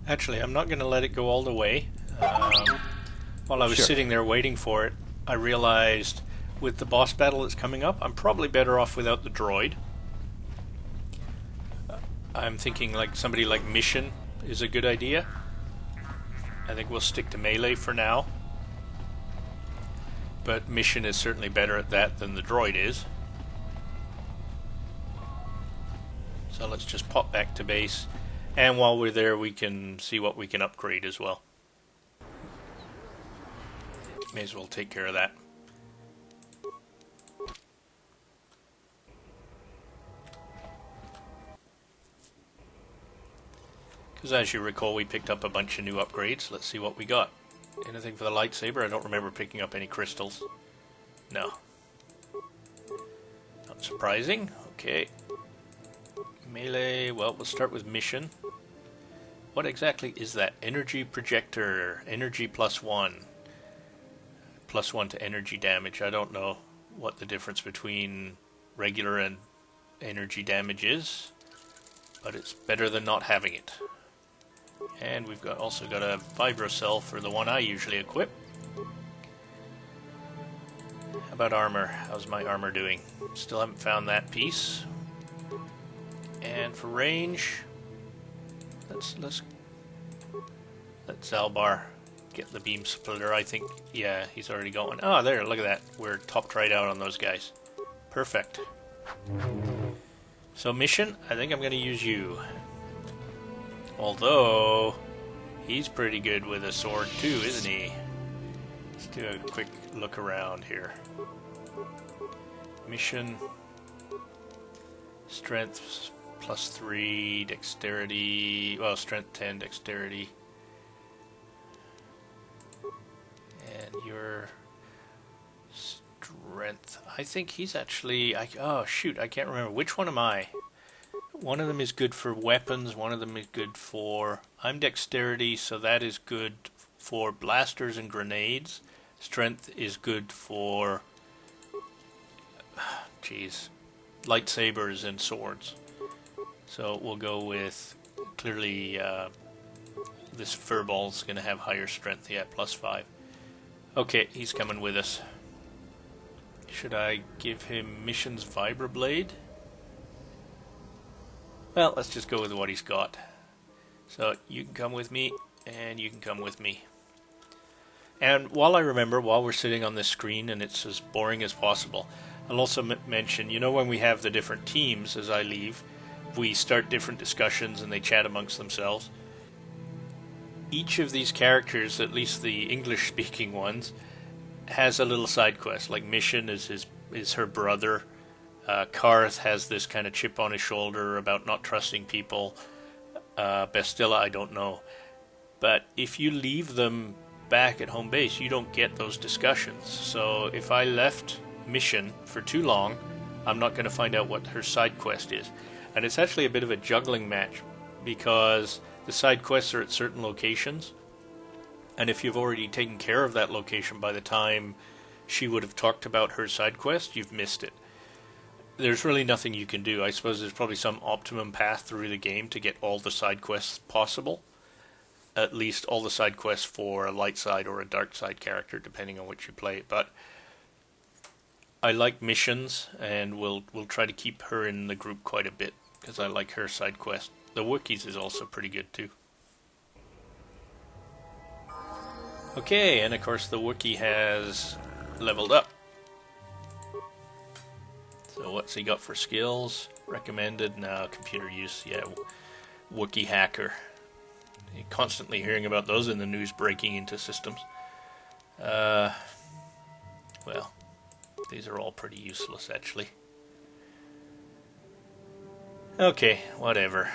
Actually, I'm not going to let it go all the way. While I was Sure. sitting there waiting for it, I realized with the boss battle that's coming up, I'm probably better off without the droid. I'm thinking like somebody like Mission is a good idea. I think we'll stick to melee for now. But Mission is certainly better at that than the droid is. So let's just pop back to base. And while we're there, we can see what we can upgrade as well. May as well take care of that. Because as you recall, we picked up a bunch of new upgrades. Let's see what we got. Anything for the lightsaber? I don't remember picking up any crystals. No. Not surprising. Okay. Melee, well, we'll start with mission. What exactly is that? Energy projector. Energy +1. +1 to energy damage. I don't know what the difference between regular and energy damage is, but it's better than not having it. And we've also got a vibro cell for the one I usually equip. How about armor? How's my armor doing? Still haven't found that piece. And for range, let's let Zalbar get the beam splitter. I think, yeah, he's already got one. Oh, there, look at that. We're topped right out on those guys. Perfect. So mission, I think I'm going to use you. Although, he's pretty good with a sword too, isn't he? Let's do a quick look around here. Mission, strength +3, dexterity, well, strength 10, dexterity. And your strength, I think he's actually, oh shoot, I can't remember. Which one am I? One of them is good for weapons, one of them is good for, I'm dexterity, so that is good for blasters and grenades. Strength is good for, geez, lightsabers and swords. So we'll go with, clearly this furball's going to have higher strength, yeah, +5. Okay, he's coming with us. Should I give him Mission's Vibroblade? Well, let's just go with what he's got. So you can come with me, and you can come with me. And while we're sitting on this screen and it's as boring as possible, I'll also mention, you know, when we have the different teams as I leave, we start different discussions and they chat amongst themselves. Each of these characters, at least the English-speaking ones, has a little side quest. Like Mission is her brother. Karth has this kind of chip on his shoulder about not trusting people. Bastilla, I don't know. But if you leave them back at home base, you don't get those discussions. So if I left Mission for too long, I'm not going to find out what her side quest is. And it's actually a bit of a juggling match, because the side quests are at certain locations, and if you've already taken care of that location by the time she would have talked about her side quest, you've missed it. There's really nothing you can do. I suppose there's probably some optimum path through the game to get all the side quests possible. At least all the side quests for a light side or a dark side character, depending on which you play. But I like Missions, and we'll try to keep her in the group quite a bit, because I like her side quest. The Wookiees is also pretty good too. Okay, and of course the Wookiee has leveled up. So what's he got for skills? Recommended? No, computer use. Yeah, Wookiee hacker. You're constantly hearing about those in the news, breaking into systems. Well, these are all pretty useless actually. Okay, whatever.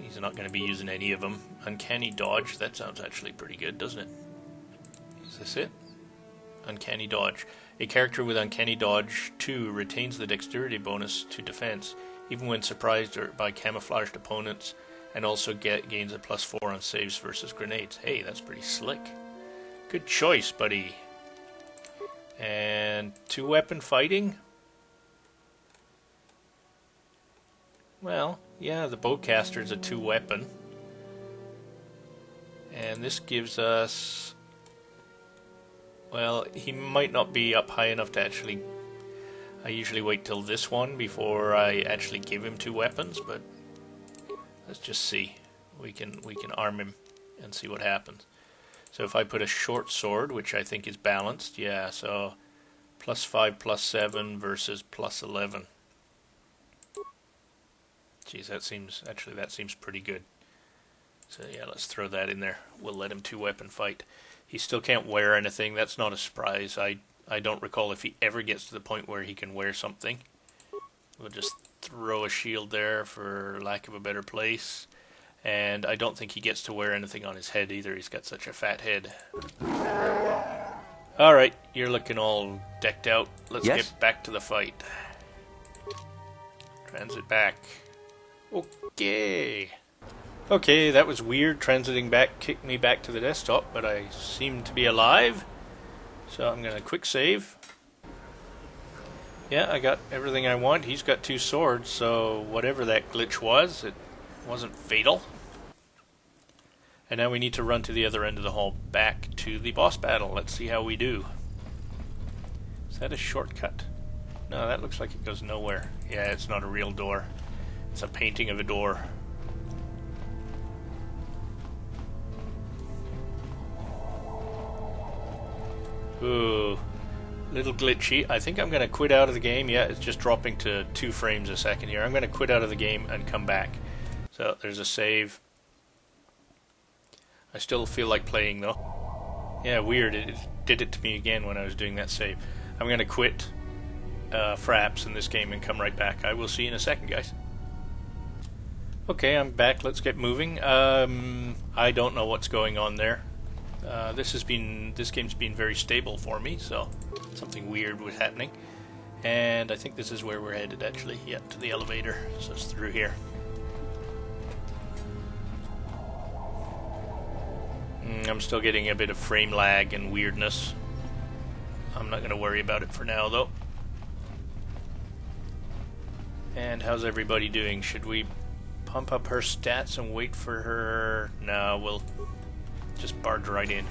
He's not going to be using any of them. Uncanny dodge, that sounds actually pretty good, doesn't it? Is this it? Uncanny dodge. A character with uncanny dodge 2 retains the dexterity bonus to defense, even when surprised or by camouflaged opponents, and also gains a +4 on saves versus grenades. Hey, that's pretty slick. Good choice, buddy. And 2-weapon fighting? Well, yeah, the bowcaster is a 2-weapon. And this gives us... Well, he might not be up high enough to actually... I usually wait till this one before I actually give him 2 weapons, but let's just see. We can arm him and see what happens. So if I put a short sword, which I think is balanced, yeah, so +5, +7 versus +11. Geez, that seems pretty good. So yeah, let's throw that in there. We'll let him 2-weapon fight. He still can't wear anything. That's not a surprise. I don't recall if he ever gets to the point where he can wear something. We'll just throw a shield there for lack of a better place. And I don't think he gets to wear anything on his head either. He's got such a fat head. Alright, you're looking all decked out. Let's get back to the fight. Transit back. Okay. Okay, that was weird. Transiting back kicked me back to the desktop, but I seem to be alive. So I'm going to quick save. Yeah, I got everything I want. He's got 2 swords, so whatever that glitch was, it wasn't fatal. And now we need to run to the other end of the hall, back to the boss battle. Let's see how we do. Is that a shortcut? No, that looks like it goes nowhere. Yeah, it's not a real door. It's a painting of a door. Ooh, little glitchy. I think I'm going to quit out of the game. Yeah, it's just dropping to 2 frames a second here. I'm going to quit out of the game and come back. So there's a save. I still feel like playing though. Yeah, weird. It did it to me again when I was doing that save. I'm going to quit Fraps in this game and come right back. I will see you in a second, guys. Okay, I'm back. Let's get moving. I don't know what's going on there. This game's been very stable for me, so something weird was happening. And I think this is where we're headed, actually. Yeah, to the elevator. So it's through here. I'm still getting a bit of frame lag and weirdness. I'm not going to worry about it for now, though. And how's everybody doing? Should we pump up her stats and wait for her? No, we'll just barge right in.